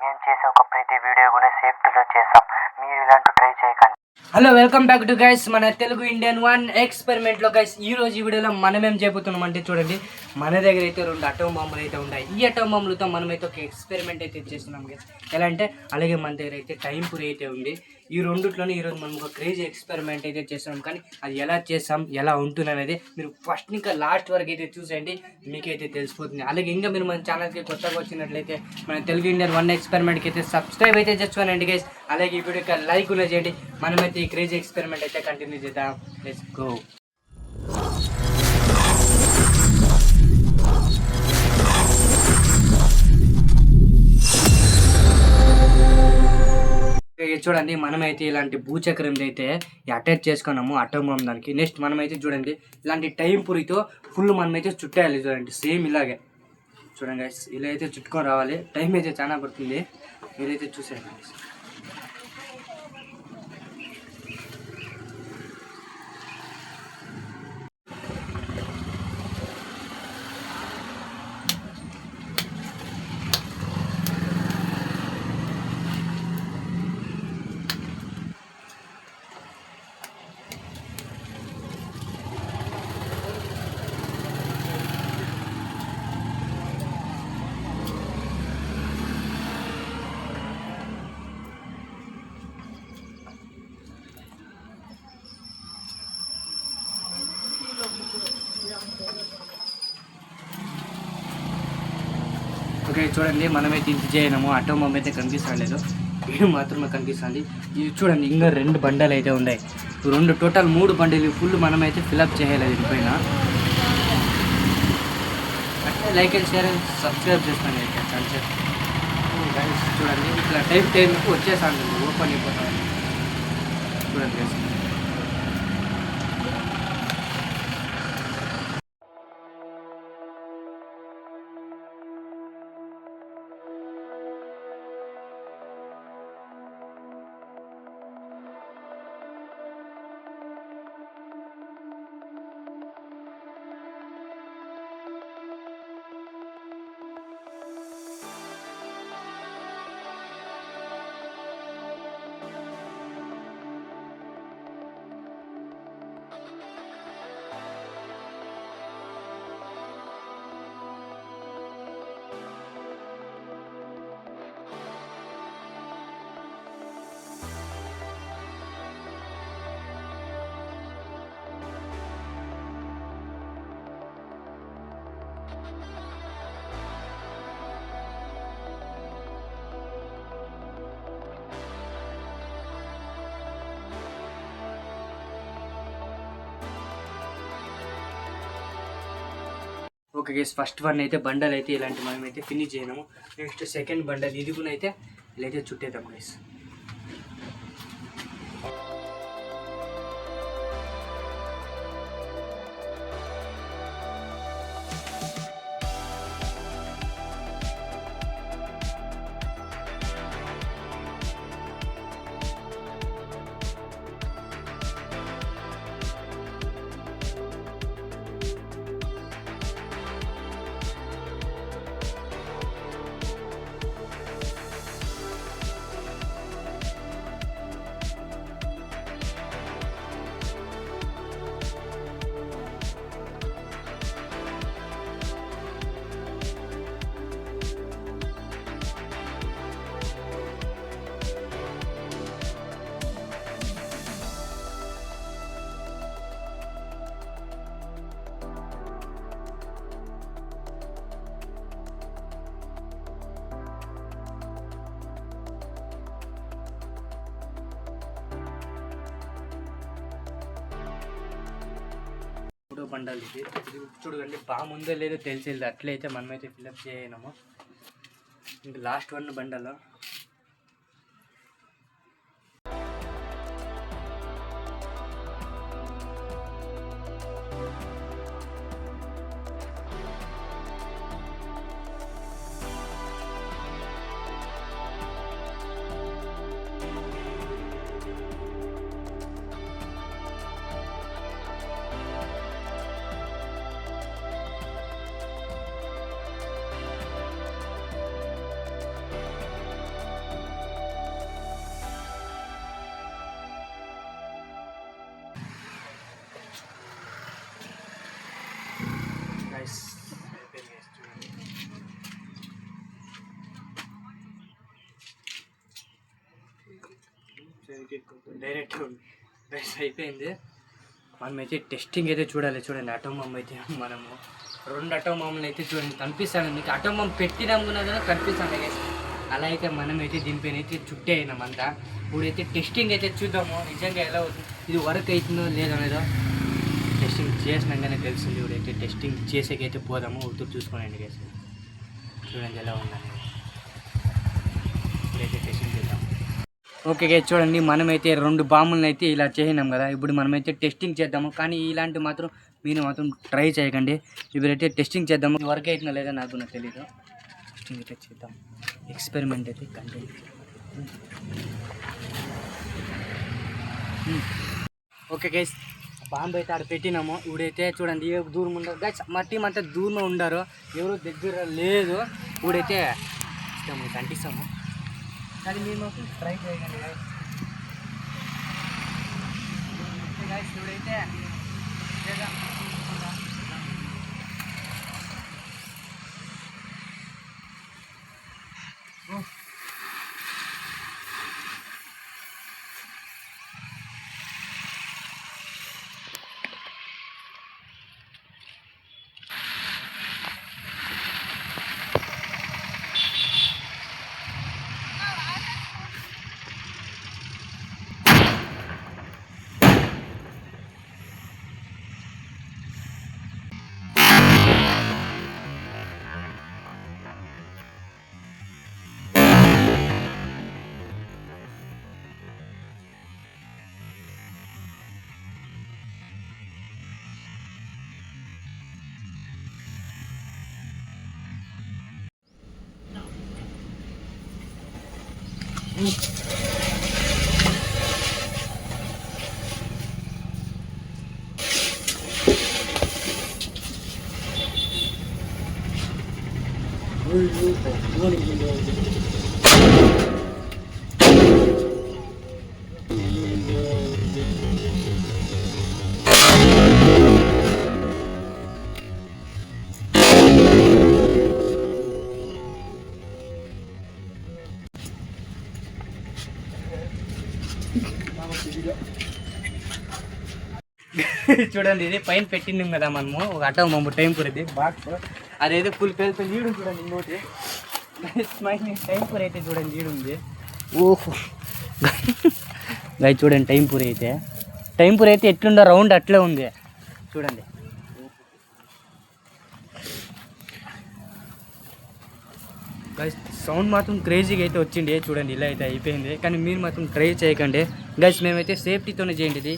మేము చేసే ఒక ప్రతి వీడియో కూడా సేఫ్టీలో చేస్తాం. మీరు ఇలాంటి ట్రై చేయకండి. Hello, welcome back to guys మన తెలుగు ఇండియన్ వన్ ఎక్స్పెరిమెంట్లో. గైస్ ఈ రోజు ఈ వీడియోలో మనం ఏం చేయబోతున్నాం అంటే చూడండి, మన దగ్గర అయితే 2 అటోమ్ బాంబులు అయితే ఉన్నాయి. ఈ అటోమ్ బాంబులతో మనమైతే ఒక ఎక్స్పెరిమెంట్ అయితే చేస్తున్నాం గైస్. ఎలా అంటే అలాగే మన దగ్గర అయితే టైం పురి అయితే ఉంది. ఈ రెండిట్లోనే ఈరోజు మనం ఒక క్రేజీ ఎక్స్పెరిమెంట్ అయితే చేస్తున్నాం. కానీ అది ఎలా చేస్తాం, ఎలా ఉంటుంది అనేది మీరు ఫస్ట్ ఇంకా లాస్ట్ వరకు అయితే చూసేయండి, మీకైతే తెలిసిపోతుంది. అలాగే ఇంకా మీరు మన ఛానల్కి కొత్తగా వచ్చినట్లయితే మన తెలుగు ఇండియన్ వన్ ఎక్స్పెరిమెంట్కి అయితే సబ్స్క్రైబ్ అయితే చేసుకోనండి గైస్. అలాగే ఈ వీడియోకి లైక్ కూడా చేయండి. మనమైతే ఈ క్రేజీ ఎక్స్పెరిమెంట్ అయితే కంటిన్యూ చేద్దాం. Let's go. చూడండి, మనమైతే ఇలాంటి భూచక్రం అయితే అటాచ్ చేసుకున్నాము అటోమ్ బాంబ్ దానికి. నెక్స్ట్ మనమైతే చూడండి ఇలాంటి టైం పురితో ఫుల్ మనమైతే చుట్టేయాలి. చూడండి సేమ్ ఇలాగే చూడండి గైస్, ఇలా అయితే చుట్టుకొని రావాలి. టైం అయితే చాలా పడుతుంది, మీరైతే చూసేయండి. ఓకే చూడండి, మనమైతే ఇంటి చేయనము. అటోమ్ బాంబ్ అయితే కనిపిస్తలేదు, ఇది మాత్రమే కనిపిస్తుంది. ఇది చూడండి ఇంకా 2 బండలు అయితే ఉన్నాయి. 2 టోటల్ 3 బండలు ఫుల్ మనమైతే ఫిలప్ చేయాలి దీనిపైన. అంటే like and share and subscribe చేసుకోండి అయితే ఛానల్. చూడండి ఇట్లా టైంకి వచ్చేసాను, ఓపెన్ అయిపోతాను. చూడండి ఓకే గైస్, ఫస్ట్ వన్ అయితే బండల్ అయితే ఇలాంటి మనమైతే ఫినిష్ చేయనాము. నెక్స్ట్ సెకండ్ బండల్ ఇది కూడా అయితే ఇలా అయితే చుట్టేద్దాం గైస్. బండల్ ఇది చూడండి, బాగా ముందో లేదో తెలిసేది. అట్లయితే మనమైతే ఫిల్అప్ చేయనాము. ఇంకా last one bundle direct best అయిపోయింది. మనమైతే టెస్టింగ్ అయితే చూడాలి. చూడండి అటోమ్ బాంబ్ అయితే మనము 2 అటోమ్ బాంబులు అయితే చూడండి కనిపిస్తాను మీకు. అటోమ్ బాంబ్ పెట్టినాముకున్నా కదా కనిపిస్తాను గైస్. అలా అయితే మనమైతే దీనిపైన అయితే చుట్టే అయినామంతా. ఇప్పుడైతే టెస్టింగ్ అయితే చూద్దాము నిజంగా ఎలా అవుతుంది, ఇది వర్క్ అవుతుందో లేదనేదో టెస్టింగ్ చేసినాకనే తెలిసింది. ఇప్పుడైతే టెస్టింగ్ చేసేకైతే పోదాము. ఉత్తు చూసుకోండి గైస్, చూడండి ఎలా ఉందని. ఇప్పుడైతే టెస్టింగ్ చేద్దాం. ఓకే గైస్ చూడండి, మనమైతే 2 బాంబులను అయితే ఇలా చేసినాం కదా. ఇప్పుడు మనమైతే టెస్టింగ్ చేద్దాము. కానీ ఇలాంటి మాత్రం మీరు మాత్రం ట్రై చేయకండి. ఇప్పుడైతే టెస్టింగ్ చేద్దాము. వర్క్ అవుతుందో లేదో నాకు తెలీదు. టెస్టింగ్ అయితే చేద్దాం. ఎక్స్పెరిమెంట్ అయితే కంటిన్యూ. ఓకే గైస్, బాంబు అయితే ఆడ పెట్టినాము. ఇప్పుడైతే చూడండి దూరం ఉండరు గైస్, మా టీం అంతా దూరంలో ఉండరు, ఎవరు దగ్గర లేదు. ఇప్పుడైతే ఇస్తాము అంటిస్తాము. కానీ మీరు మాకు ట్రై చేయగండి గైస్. ఇప్పుడైతే చేద్దాం. చూడండి, ఇది పైన పెట్టింది కదా మనము ఒక అటోమ్ బాంబు టైం పూరేది బాక్స్. అదైతే ఫుల్ పేలితే నీడు చూడండి. ఇంకోటి టైం పూర్ అయితే చూడండి నీడుంది. ఓహో గై చూడండి, టైం పూర్ అయితే ఎట్లుందో రౌండ్ అట్లే ఉంది చూడండి. గైస్ సౌండ్ మాత్రం క్రేజీగా అయితే వచ్చింది చూడండి. ఇలా అయితే అయిపోయింది. కానీ మీరు మాత్రం ట్రై చేయకండి గైస్. మేమైతే సేఫ్టీతోనే చేయండి ఇది.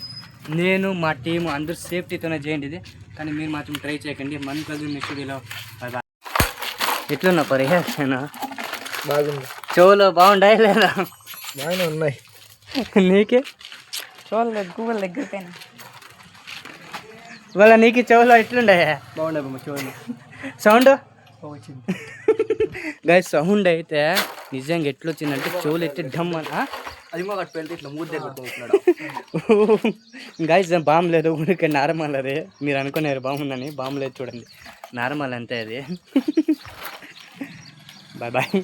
నేను మా టీము అందరూ సేఫ్టీతోనే చేయండి ఇది. కానీ మీరు మాత్రం ట్రై చేయకండి. మన కలిసి నెక్స్ట్ వీడియోలో బాయ్. ఎట్లున్నా పరిహాసం బాగుంది. చెవులో బాగుండాయి లేదా? బాగానే ఉన్నాయి. నీకే చెవులు గూగుల్ దగ్గర ఇవాళ నీకు చెవులో ఎట్లుండే? బాగుండే చెవులు. సౌండ్ వచ్చింది గైస్. సౌండ్ అయితే నిజంగా ఎట్లొచ్చిందంటే చెవులు అయితే డమ్ అని. అది మా కట్టు వెళ్తే ఇట్లా మూడు దగ్గర గైస్ బాంబు లేదు, ఊరికే నార్మల్. అది మీరు అనుకున్నారు బాగుందని, బాంబు లేదు చూడండి, నార్మల్ అంతే అది. Bye bye.